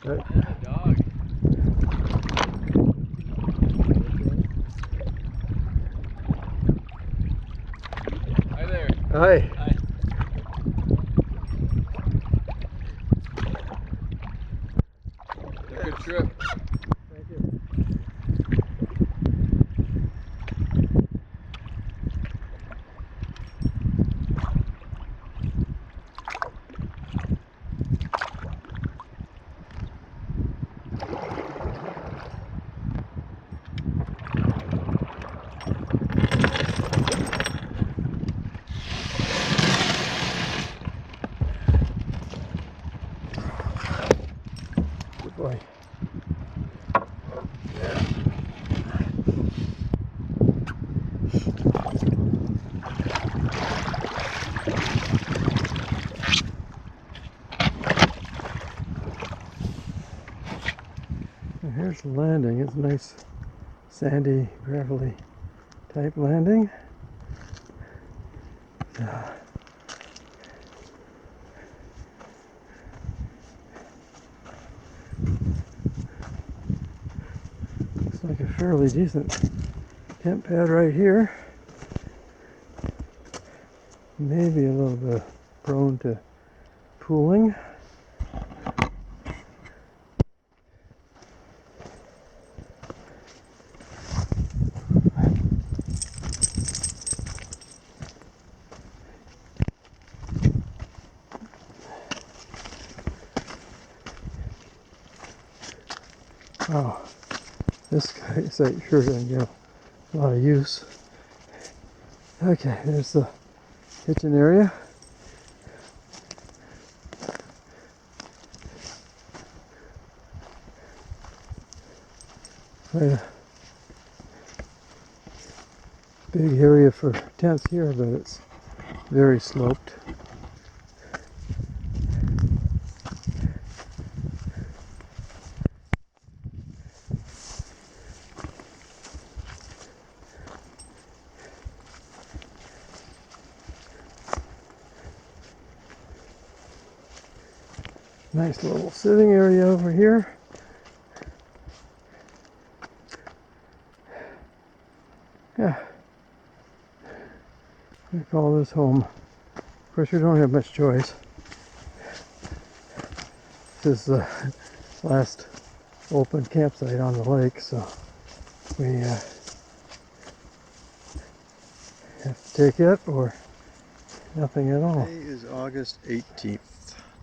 Right. And a dog. Hi there. Hi. Hi. Good trip. Thank you. Good boy. And here's the landing. It's a nice sandy, gravelly type landing. Looks like a fairly decent tent pad right here. Maybe a little bit prone to pooling. Oh, this site sure doesn't get a lot of use. Okay, there's the kitchen area. Quite a big area for tents here, but it's very sloped. Nice little sitting area over here. Yeah, we call this home. Of course, we don't have much choice. This is the last open campsite on the lake, so we have to take it or nothing at all. Today is August 18th,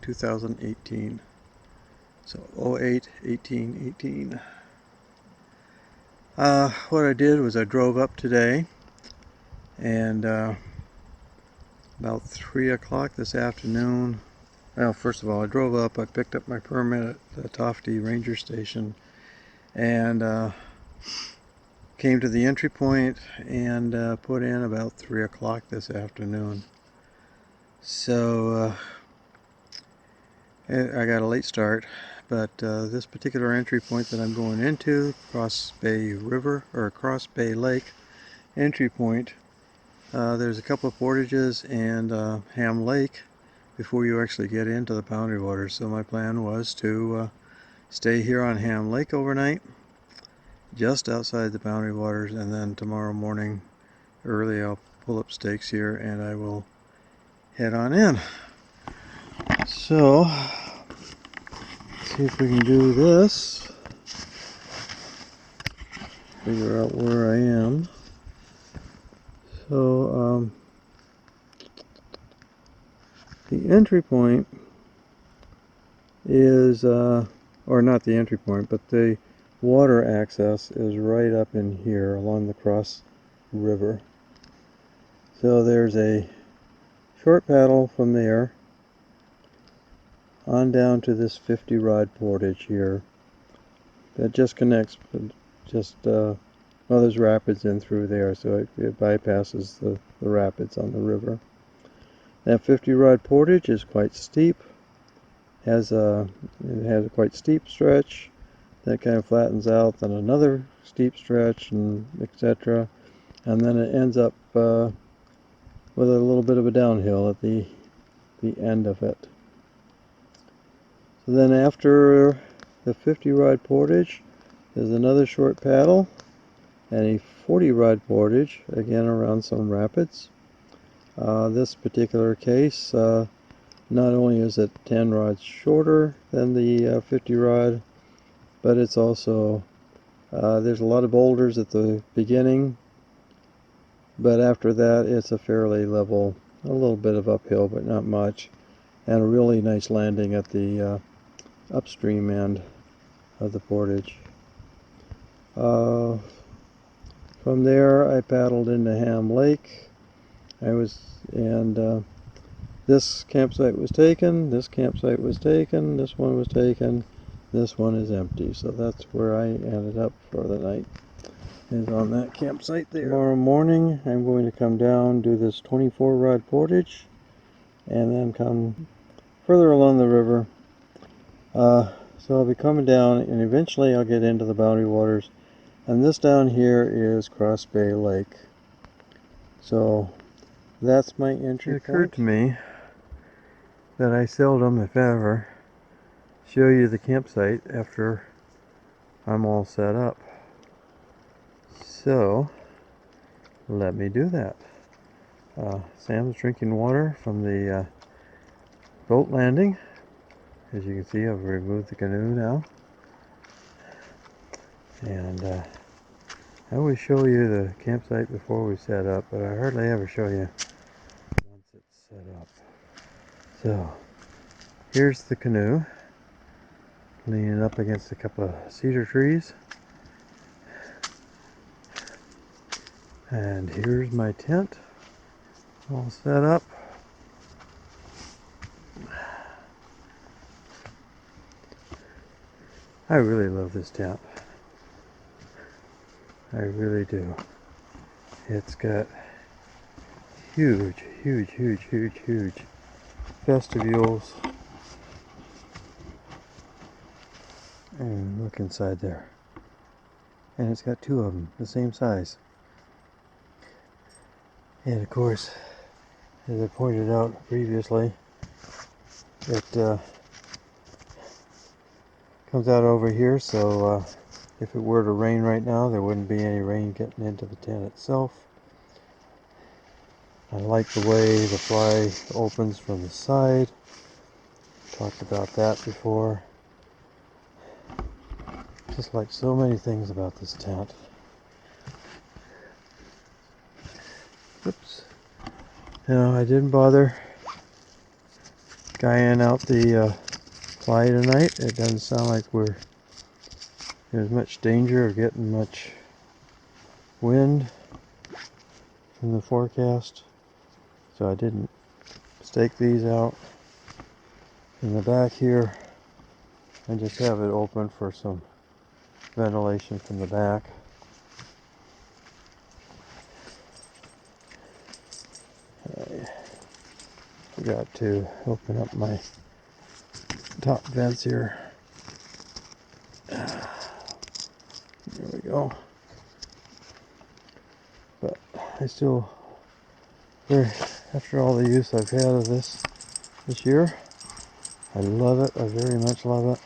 2018. So 08, 18, 18. What I did was I drove up today, and about 3 o'clock this afternoon, well, first of all, I drove up, I picked up my permit at the Tofty Ranger Station, and came to the entry point and put in about 3 o'clock this afternoon. So I got a late start, but this particular entry point that I'm going into, Cross Bay River, or Cross Bay Lake entry point, there's a couple of portages and Ham Lake before you actually get into the Boundary Waters. So my plan was to stay here on Ham Lake overnight, just outside the Boundary Waters, and then tomorrow morning early I'll pull up stakes here and I will head on in. So see if we can do this. Figure out where I am. So the entry point is, or not the entry point, but the water access is right up in here along the Cross River. So there's a short paddle from there on down to this 50 rod portage here that just connects, well, there's rapids in through there, so it bypasses the rapids on the river. That 50 rod portage is quite steep. It has a quite steep stretch that kind of flattens out, then another steep stretch, and etc. And then it ends up with a little bit of a downhill at the end of it. So then after the 50 rod portage. There's another short paddle and a 40 rod portage, again around some rapids. This particular case, not only is it 10 rods shorter than the 50 rod, but it's also, there's a lot of boulders at the beginning, but after that it's a fairly level, a little bit of uphill, but not much, and a really nice landing at the upstream end of the portage. From there I paddled into Ham Lake. This campsite was taken, this campsite was taken, this one was taken, this one is empty. So that's where I ended up for the night, is on that campsite there. Tomorrow morning I'm going to come down, do this 24 rod portage, and then come further along the river. So I'll be coming down, and eventually I'll get into the Boundary Waters. And this down here is Cross Bay Lake. So that's my entry point. It occurred to me that I seldom, if ever, show you the campsite after I'm all set up. So let me do that. Sam's drinking water from the boat landing. As you can see, I've removed the canoe now. And I always show you the campsite before we set up, but I hardly ever show you once it's set up. So here's the canoe, leaning up against a couple of cedar trees. And here's my tent, all set up. I really love this tent. I really do. It's got huge vestibules. And look inside there. And it's got two of them, the same size. And of course, as I pointed out previously, it comes out over here, so if it were to rain right now, there wouldn't be any rain getting into the tent itself. I like the way the fly opens from the side. Talked about that before. Just like so many things about this tent. Oops. No, I didn't bother guying out the fly tonight. It doesn't sound like there's much danger of getting much wind from the forecast. So I didn't stake these out. In the back here, I just have it open for some ventilation from the back. I forgot to open up my top vents here. There we go. But I still, after all the use I've had of this year, I love it. I very much love it.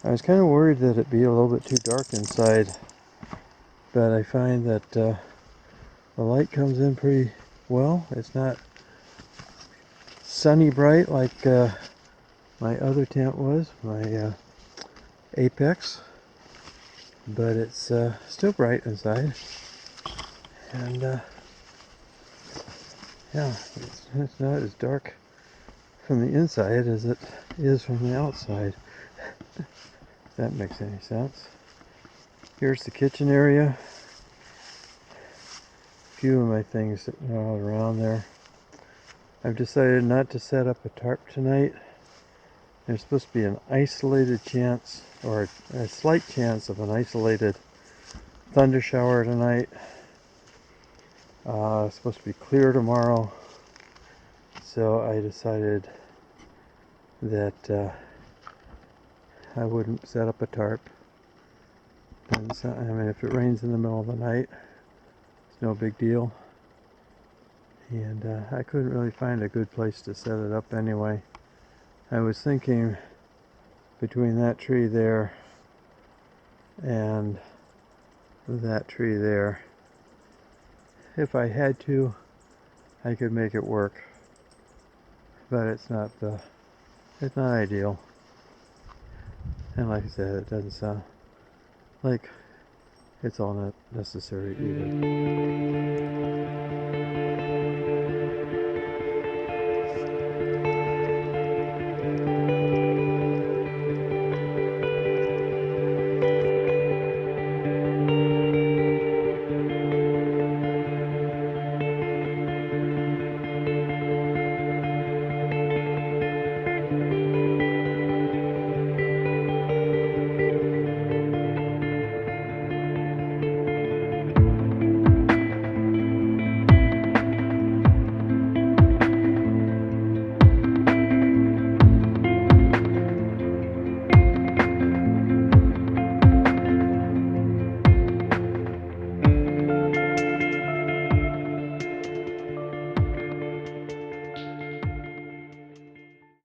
I was kind of worried that it'd be a little bit too dark inside, but I find that the light comes in pretty well. It's not sunny bright like my other tent was, my Apex, but it's still bright inside. And yeah, it's not as dark from the inside as it is from the outside. If that makes any sense. Here's the kitchen area. A few of my things sitting all around there. I've decided not to set up a tarp tonight. There's supposed to be an isolated chance, or a slight chance of an isolated thunder shower tonight. It's supposed to be clear tomorrow. So I decided that I wouldn't set up a tarp. And so, I mean, if it rains in the middle of the night, it's no big deal. And I couldn't really find a good place to set it up anyway. I was thinking between that tree there and that tree there. If I had to, I could make it work, but it's not ideal. And like I said, it doesn't sound like it's all necessary either.